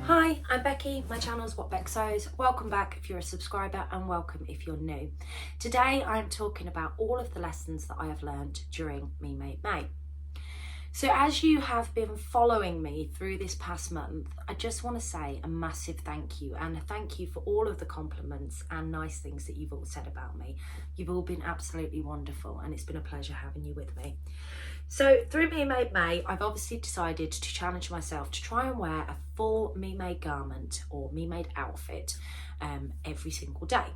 Hi, I'm Becky. My channel's What Beck Sews. Welcome back if you're a subscriber and welcome if you're new. Today I'm talking about all of the lessons that I have learned during Me Made May. So as you have been following me through this past month, I just want to say a massive thank you, and a thank you for all of the compliments and nice things that you've all said about me. You've all been absolutely wonderful and it's been a pleasure having you with me. So through Me Made May, I've obviously decided to challenge myself to try and wear a full Me Made garment or Me Made outfit every single day.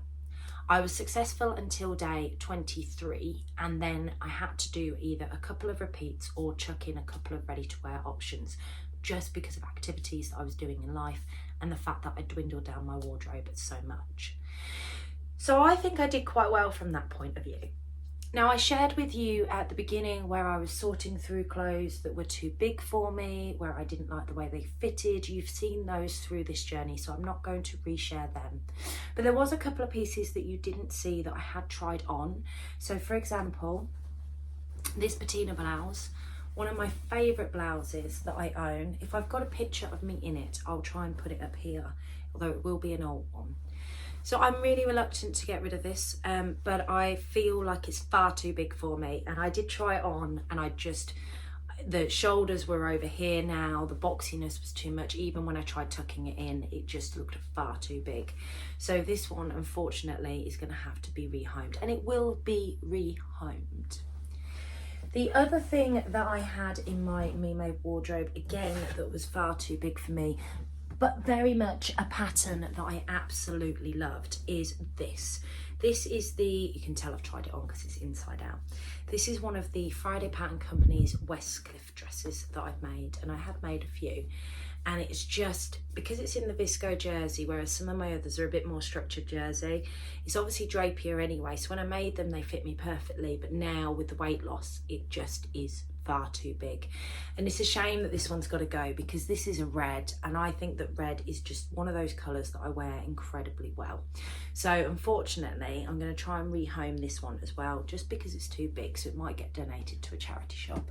I was successful until day 23, and then I had to do either a couple of repeats or chuck in a couple of ready to wear options, just because of activities that I was doing in life and the fact that I dwindled down my wardrobe so much. So I think I did quite well from that point of view. Now, I shared with you at the beginning where I was sorting through clothes that were too big for me, where I didn't like the way they fitted. You've seen those through this journey, so I'm not going to reshare them. But there was a couple of pieces that you didn't see that I had tried on. So for example, this patina blouse, one of my favourite blouses that I own. If I've got a picture of me in it, I'll try and put it up here, although it will be an old one. So I'm really reluctant to get rid of this, but I feel like it's far too big for me. And I did try it on and the shoulders were over here now, the boxiness was too much. Even when I tried tucking it in, it just looked far too big. So this one, unfortunately, is gonna have to be rehomed, and it will be rehomed. The other thing that I had in my Me Made wardrobe, again, that was far too big for me, but very much a pattern that I absolutely loved, is this. This is you can tell I've tried it on because it's inside out. This is one of the Friday Pattern Company's Westcliff dresses that I've made, and I have made a few. And it's just, because it's in the visco jersey, whereas some of my others are a bit more structured jersey, it's obviously drapier anyway. So when I made them, they fit me perfectly, but now with the weight loss, it just is far too big. And it's a shame that this one's got to go, because this is a red, and I think that red is just one of those colours that I wear incredibly well. So unfortunately, I'm going to try and rehome this one as well, just because it's too big, so it might get donated to a charity shop.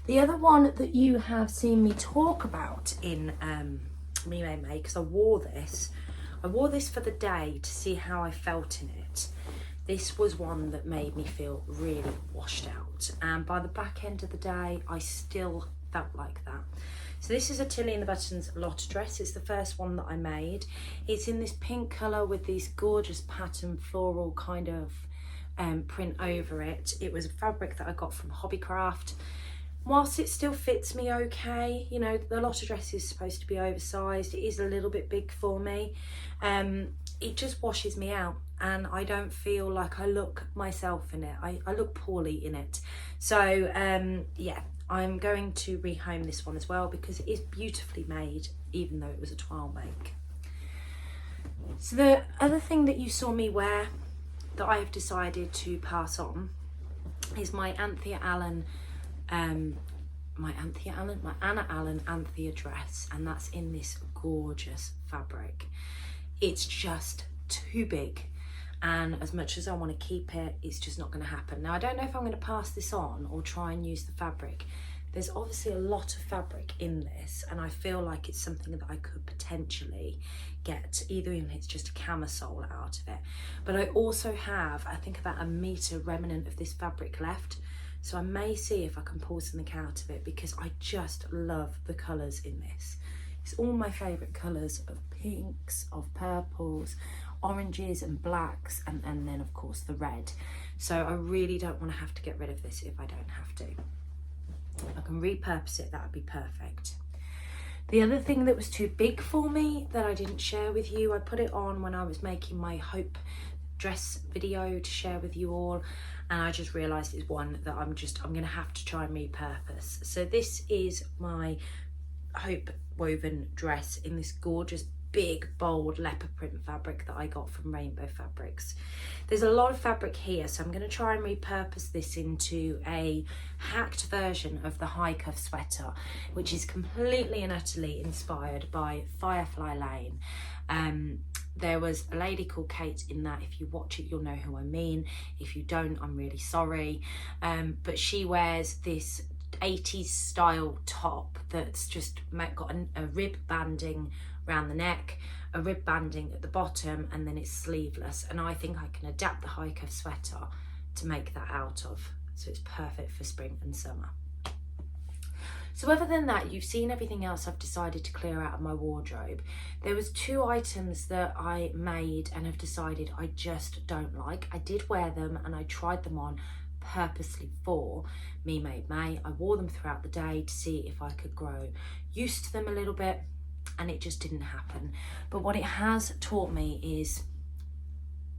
The other one that you have seen me talk about in Me Made May, because I wore this for the day to see how I felt in it. This was one that made me feel really washed out, and by the back end of the day I still felt like that. So this is a Tilly and the Buttons lot dress. It's the first one that I made. It's in this pink colour with these gorgeous pattern floral kind of print over it. It was a fabric that I got from Hobbycraft. Whilst it still fits me okay, you know, the lot of dress is supposed to be oversized. It is a little bit big for me. It just washes me out, and I don't feel like I look myself in it. I look poorly in it. So yeah, I'm going to rehome this one as well, because it is beautifully made, even though it was a trial make. So the other thing that you saw me wear that I have decided to pass on is my Anthea Allen my Anna Allen Anthea dress, and that's in this gorgeous fabric. It's just too big, and as much as I want to keep it, it's just not going to happen. Now, I don't know if I'm going to pass this on or try and use the fabric. There's obviously a lot of fabric in this, and I feel like it's something that I could potentially get, either even it's just a camisole out of it. But I also have, I think, about a metre remnant of this fabric left. So I may see if I can pull something out of it, because I just love the colours in this. It's all my favourite colours of pinks, of purples, oranges and blacks, and then of course the red. So I really don't want to have to get rid of this if I don't have to. If I can repurpose it, that would be perfect. The other thing that was too big for me that I didn't share with you, I put it on when I was making my Hope dress video to share with you all, and I just realised it's one that I'm going to have to try and repurpose. So this is my Hope woven dress in this gorgeous big bold leopard print fabric that I got from Rainbow Fabrics. There's a lot of fabric here, so I'm going to try and repurpose this into a hacked version of the high cuff sweater, which is completely and utterly inspired by Firefly Lane. There was a lady called Kate in that. If you watch it, you'll know who I mean. If you don't, I'm really sorry. But she wears this 80s style top that's just got a rib banding around the neck, a rib banding at the bottom, and then it's sleeveless. And I think I can adapt the high cuff sweater to make that out of. So it's perfect for spring and summer. So other than that, you've seen everything else I've decided to clear out of my wardrobe. There was 2 items that I made and have decided I just don't like. I did wear them and I tried them on purposely for Me Made May. I wore them throughout the day to see if I could grow used to them a little bit, and it just didn't happen. But what it has taught me is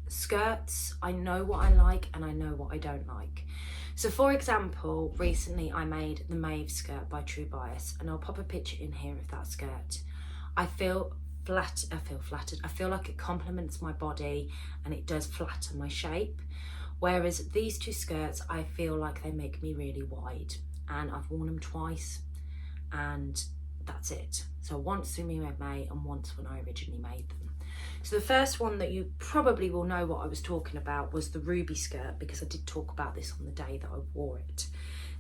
skirts. I know what I like and I know what I don't like. So for example, recently I made the Maeve skirt by True Bias, and I'll pop a picture in here of that skirt. I feel flattered. I feel like it complements my body and it does flatten my shape. Whereas these 2 skirts, I feel like they make me really wide, and I've worn them twice and that's it. So once through Me Made May and once when I originally made them. So the first one that you probably will know what I was talking about was the ruby skirt, because I did talk about this on the day that I wore it.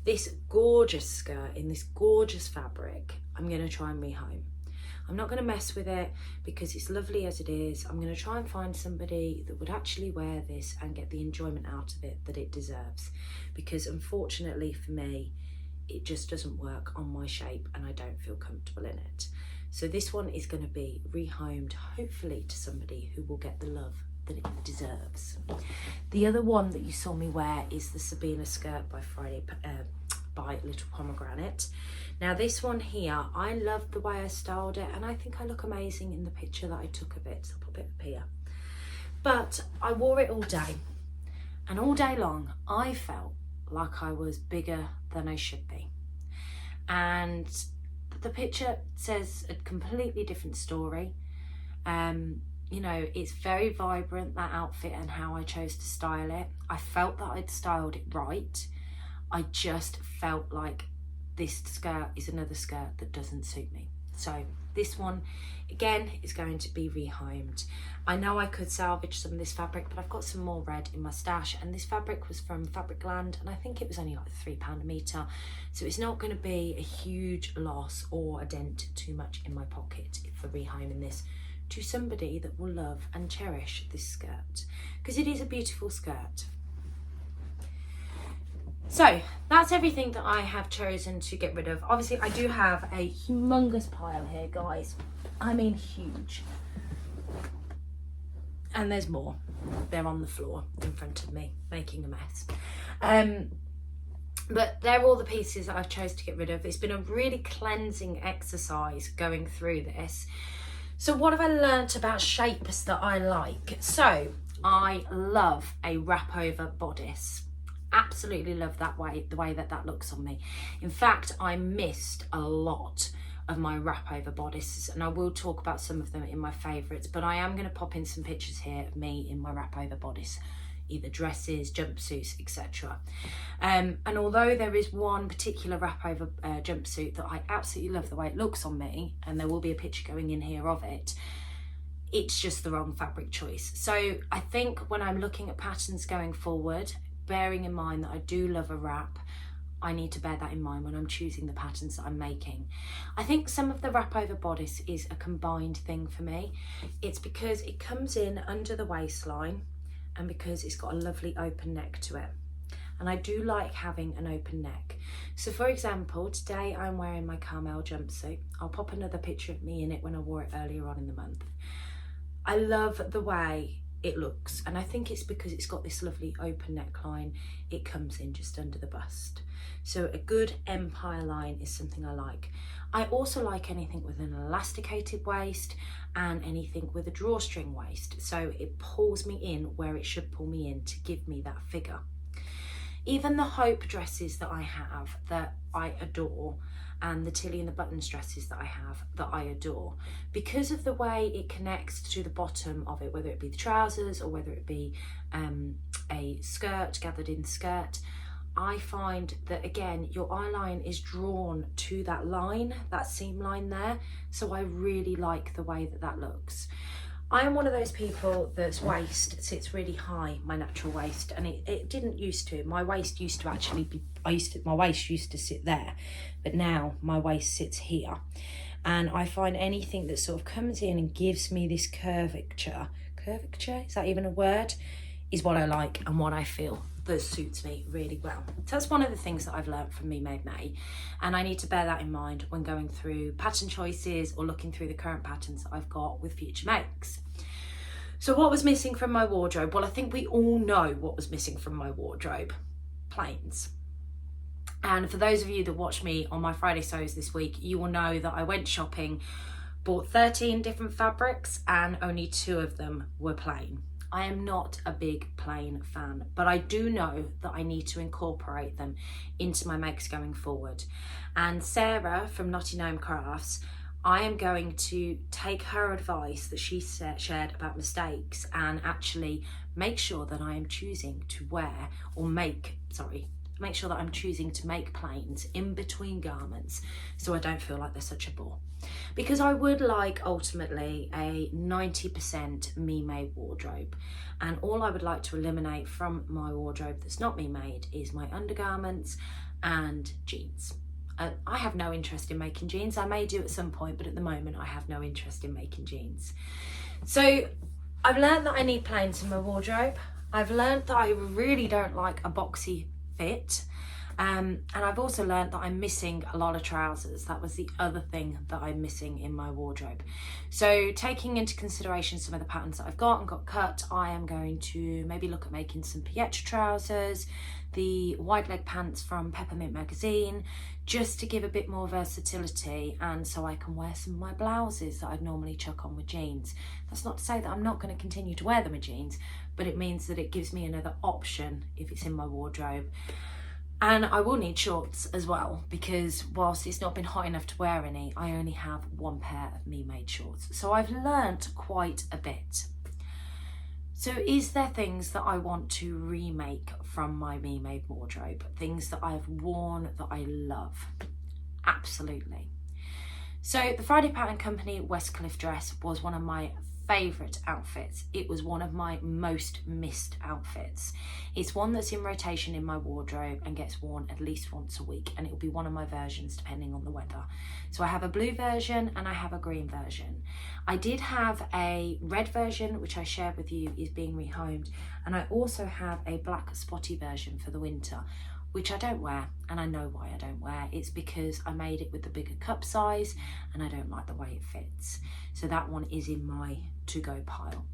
This gorgeous skirt in this gorgeous fabric, I'm going to try and rehome. I'm not going to mess with it because it's lovely as it is. I'm going to try and find somebody that would actually wear this and get the enjoyment out of it that it deserves, because unfortunately for me, it just doesn't work on my shape and I don't feel comfortable in it. So this one is going to be rehomed, hopefully to somebody who will get the love that it deserves. The other one that you saw me wear is the Sabina skirt by Little Pomegranate. Now this one here, I love the way I styled it and I think I look amazing in the picture that I took of it. So I'll pop it up here. But I wore it all day, and all day long I felt like I was bigger than I should be. And the picture says a completely different story. You know, it's very vibrant, that outfit, and how I chose to style it. I felt that I'd styled it right. I just felt like this skirt is another skirt that doesn't suit me. So this one, again, is going to be rehomed. I know I could salvage some of this fabric, but I've got some more red in my stash, and this fabric was from Fabricland, and I think it was only like £3 a metre. So it's not going to be a huge loss or a dent too much in my pocket for rehoming this to somebody that will love and cherish this skirt, because it is a beautiful skirt. So that's everything that I have chosen to get rid of. Obviously I do have a humongous pile here, guys. I mean huge. And there's more. They're on the floor in front of me, making a mess. But they're all the pieces that I've chosen to get rid of. It's been a really cleansing exercise going through this. So what have I learnt about shapes that I like? So I love a wrap over bodice. Absolutely love the way that looks on me. In fact, I missed a lot of my wrap over bodices, and I will talk about some of them in my favourites, but I am going to pop in some pictures here of me in my wrap over bodice, either dresses, jumpsuits, etc. And although there is one particular wrap over jumpsuit that I absolutely love the way it looks on me, and there will be a picture going in here of it, it's just the wrong fabric choice. So I think when I'm looking at patterns going forward, bearing in mind that I do love a wrap, I need to bear that in mind when I'm choosing the patterns that I'm making. I think some of the wrap over bodice is a combined thing for me. It's because it comes in under the waistline and because it's got a lovely open neck to it. And I do like having an open neck. So for example, today I'm wearing my Carmel jumpsuit. I'll pop another picture of me in it when I wore it earlier on in the month. I love the way it looks, and I think it's because it's got this lovely open neckline. It comes in just under the bust, so a good empire line is something I like. I also like anything with an elasticated waist and anything with a drawstring waist, so it pulls me in where it should pull me in to give me that figure. Even the Hope dresses that I have that I adore, and the Tilly and the Buttons dresses that I have that I adore, because of the way it connects to the bottom of it, whether it be the trousers or whether it be a skirt, gathered in skirt, I find that again your eye line is drawn to that line, that seam line there, so I really like the way that looks. I am one of those people that's waist sits really high, my natural waist, and it didn't used to. My waist used to actually be, my waist used to sit there, but now my waist sits here. And I find anything that sort of comes in and gives me this curvature, is that even a word? Is what I like and what I feel that suits me really well. So that's one of the things that I've learned from Me Made May, and I need to bear that in mind when going through pattern choices or looking through the current patterns that I've got with future makes. So what was missing from my wardrobe? Well, I think we all know what was missing from my wardrobe: plains. And for those of you that watched me on my Friday sews this week, you will know that I went shopping, bought 13 different fabrics, and only 2 of them were plain. I am not a big plain fan, but I do know that I need to incorporate them into my makes going forward. And Sarah from Knotty Gnome Crafts, I am going to take her advice that she shared about mistakes and actually make sure that I am choosing to make sure that I'm choosing to make plains in between garments so I don't feel like they're such a bore. Because I would like ultimately a 90% me made wardrobe, and all I would like to eliminate from my wardrobe that's not me made is my undergarments and jeans. I have no interest in making jeans. I may do at some point, but at the moment I have no interest in making jeans. So I've learned that I need plains in my wardrobe. I've learned that I really don't like a boxy fit. And I've also learned that I'm missing a lot of trousers. That was the other thing that I'm missing in my wardrobe. So taking into consideration some of the patterns that I've got and got cut, I am going to maybe look at making some Pietra trousers, the wide leg pants from Peppermint Magazine, just to give a bit more versatility, and so I can wear some of my blouses that I'd normally chuck on with jeans. That's not to say that I'm not going to continue to wear them with jeans, but it means that it gives me another option if it's in my wardrobe. And I will need shorts as well, because whilst it's not been hot enough to wear any, I only have 1 pair of me made shorts. So I've learnt quite a bit. So is there things that I want to remake from my me made wardrobe? Things that I've worn that I love? Absolutely. So the Friday Pattern Company Westcliff dress was one of my favourite outfits. It was one of my most missed outfits. It's one that's in rotation in my wardrobe and gets worn at least once a week, and it will be one of my versions depending on the weather. So I have a blue version and I have a green version. I did have a red version, which I shared with you is being rehomed, and I also have a black spotty version for the winter, which I don't wear, and I know why I don't wear. It's because I made it with the bigger cup size and I don't like the way it fits. So that one is in my to-go pile.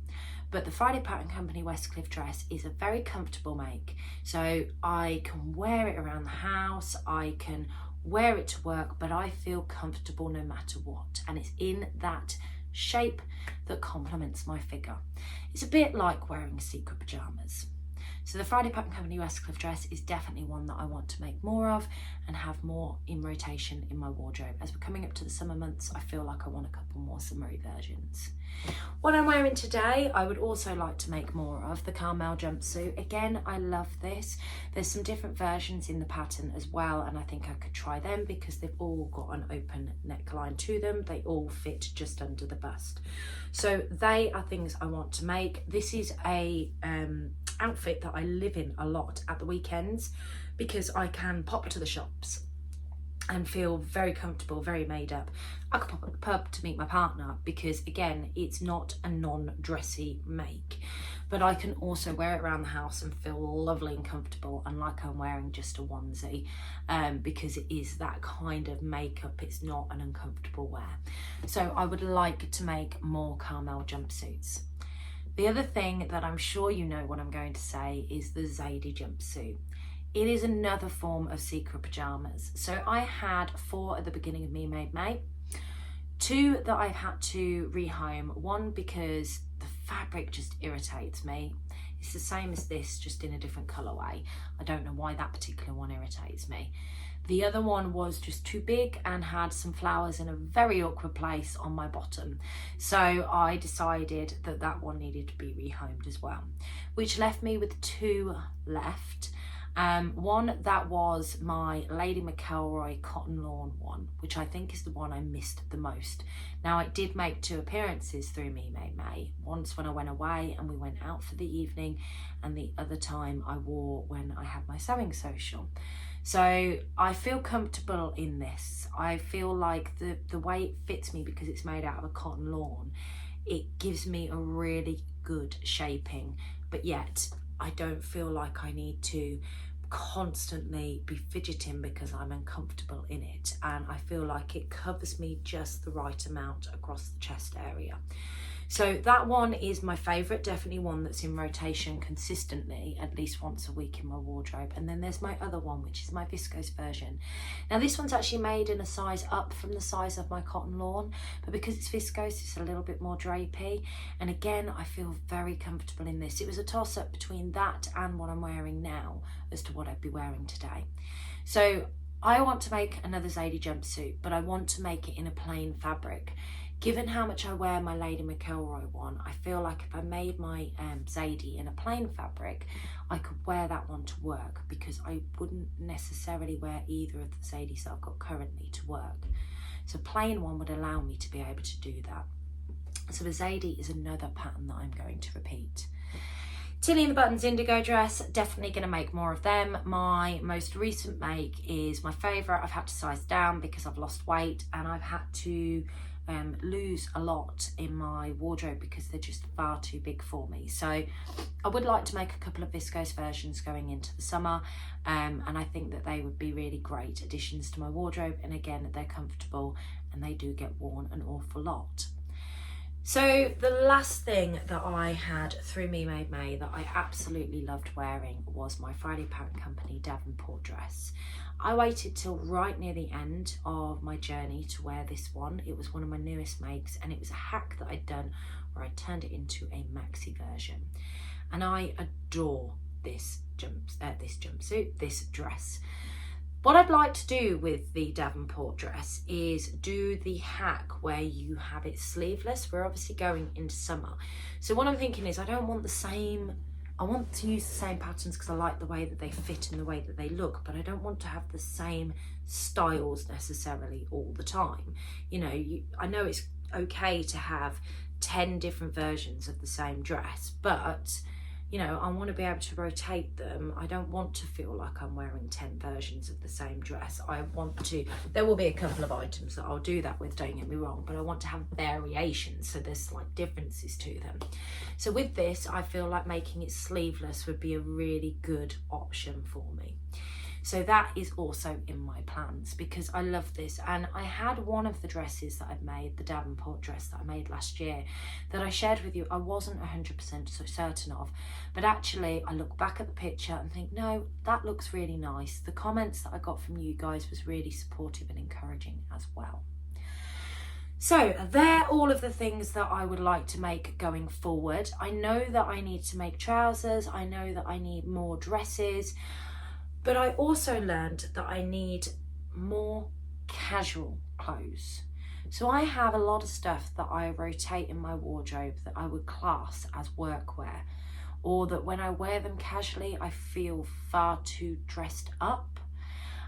But the Friday Pattern Company Westcliff dress is a very comfortable make. So I can wear it around the house, I can wear it to work, but I feel comfortable no matter what. And it's in that shape that complements my figure. It's a bit like wearing secret pajamas. So the Friday Pattern Company Westcliff dress is definitely one that I want to make more of and have more in rotation in my wardrobe. As we're coming up to the summer months, I feel like I want a couple more summery versions. What I'm wearing today, I would also like to make more of the Carmel jumpsuit. Again, I love this. There's some different versions in the pattern as well, and I think I could try them because they've all got an open neckline to them. They all fit just under the bust. So they are things I want to make. This is a outfit that I live in a lot at the weekends because I can pop to the shops and feel very comfortable, very made up. I could pop at the pub to meet my partner because, again, it's not a non-dressy make, but I can also wear it around the house and feel lovely and comfortable and like I'm wearing just a onesie, because it is that kind of makeup. It's not an uncomfortable wear. So I would like to make more Carmel jumpsuits. The other thing that I'm sure you know what I'm going to say is the Zadie jumpsuit. It is another form of secret pajamas. So I had 4 at the beginning of Me Made May, 2 that I've had to rehome. 1 because the fabric just irritates me. It's the same as this, just in a different colourway. I don't know why that particular one irritates me. The other one was just too big and had some flowers in a very awkward place on my bottom. So I decided that that one needed to be rehomed as well, which left me with 2 left. One that was my Lady McElroy cotton lawn one, which I think is the one I missed the most. Now, I did make 2 appearances through Me Made May. Once when I went away and we went out for the evening, and the other time I wore when I had my sewing social. So I feel comfortable in this. I feel like the way it fits me, because it's made out of a cotton lawn, it gives me a really good shaping, but yet I don't feel like I need to constantly be fidgeting because I'm uncomfortable in it, and I feel like it covers me just the right amount across the chest area. So that one is my favourite, definitely one that's in rotation consistently at least once a week in my wardrobe. And then there's my other one, which is my viscose version. Now this one's actually made in a size up from the size of my cotton lawn, but because it's viscose, it's a little bit more drapey. And again, I feel very comfortable in this. It was a toss up between that and what I'm wearing now as to what I'd be wearing today. So I want to make another Zadie jumpsuit, but I want to make it in a plain fabric. Given how much I wear my Lady McElroy one, I feel like if I made my Zadie in a plain fabric, I could wear that one to work, because I wouldn't necessarily wear either of the Zadies that I've got currently to work. So plain one would allow me to be able to do that. So the Zadie is another pattern that I'm going to repeat. Tilly and the Buttons indigo dress, definitely going to make more of them. My most recent make is my favourite. I've had to size down because I've lost weight, and I've had to lose a lot in my wardrobe because they're just far too big for me. So I would like to make a couple of viscose versions going into the summer, and I think that they would be really great additions to my wardrobe. And again, they're comfortable and they do get worn an awful lot. So the last thing that I had through Me Made May that I absolutely loved wearing was my Friday Pattern Company Davenport dress. I waited till right near the end of my journey to wear this one. It was one of my newest makes, and it was a hack that I'd done where I turned it into a maxi version. And I adore this dress. What I'd like to do with the Davenport dress is do the hack where you have it sleeveless. We're obviously going into summer. So what I'm thinking is I want to use the same patterns because I like the way that they fit and the way that they look, but I don't want to have the same styles necessarily all the time. You know, I know it's okay to have 10 different versions of the same dress, but you know, I want to be able to rotate them. I don't want to feel like I'm wearing 10 versions of the same dress. There will be a couple of items that I'll do that with, don't get me wrong, but I want to have variations, so there's slight differences to them. So with this, I feel like making it sleeveless would be a really good option for me. So that is also in my plans because I love this. And I had one of the dresses that I've made, the Davenport dress that I made last year, that I shared with you. I wasn't 100% so certain of, but actually I look back at the picture and think, no, that looks really nice. The comments that I got from you guys was really supportive and encouraging as well. So they're all of the things that I would like to make going forward. I know that I need to make trousers. I know that I need more dresses. But I also learned that I need more casual clothes. So I have a lot of stuff that I rotate in my wardrobe that I would class as workwear, or that when I wear them casually, I feel far too dressed up.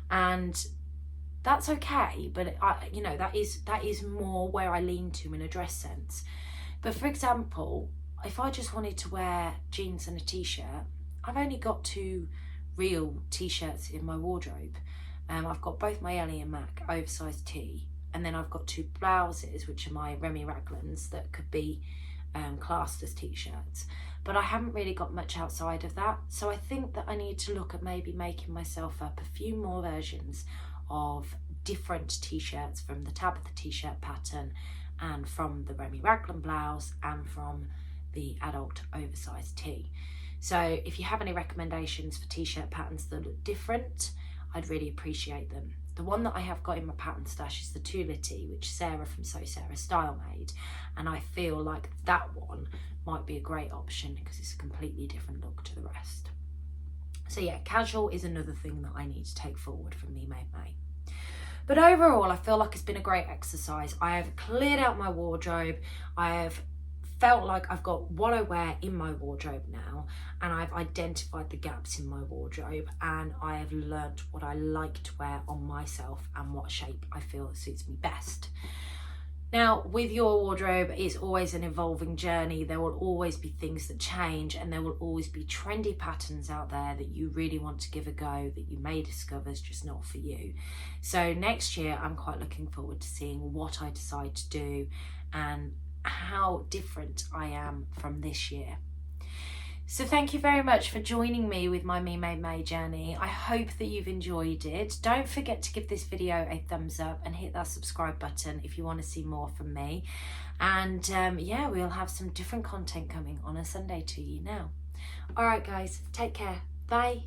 And that's okay, but you know, that is more where I lean to in a dress sense. But for example, if I just wanted to wear jeans and a t-shirt, I've only got 2 real t-shirts in my wardrobe. I've got both my Ellie and Mac oversized tee, and then I've got 2 blouses, which are my Remy Raglans that could be classed as t-shirts. But I haven't really got much outside of that. So I think that I need to look at maybe making myself up a few more versions of different t-shirts from the Tabitha t-shirt pattern, and from the Remy Raglan blouse, and from the adult oversized tee. So if you have any recommendations for t-shirt patterns that look different, I'd really appreciate them. The one that I have got in my pattern stash is the Tulity, which Sarah from So Sarah Style made, and I feel like that one might be a great option because it's a completely different look to the rest. So yeah, casual is another thing that I need to take forward from Me Made May. But overall, I feel like it's been a great exercise. I have cleared out my wardrobe. I have felt like I've got what I wear in my wardrobe now, and I've identified the gaps in my wardrobe, and I have learnt what I like to wear on myself and what shape I feel suits me best. Now, with your wardrobe, it's always an evolving journey. There will always be things that change, and there will always be trendy patterns out there that you really want to give a go, that you may discover is just not for you. So next year, I'm quite looking forward to seeing what I decide to do and how different I am from this year. So thank you very much for joining me with my Me Made May journey. I hope that you've enjoyed it. Don't forget to give this video a thumbs up and hit that subscribe button if you want to see more from me. And yeah, we'll have some different content coming on a Sunday to you now. All right, guys, take care. Bye.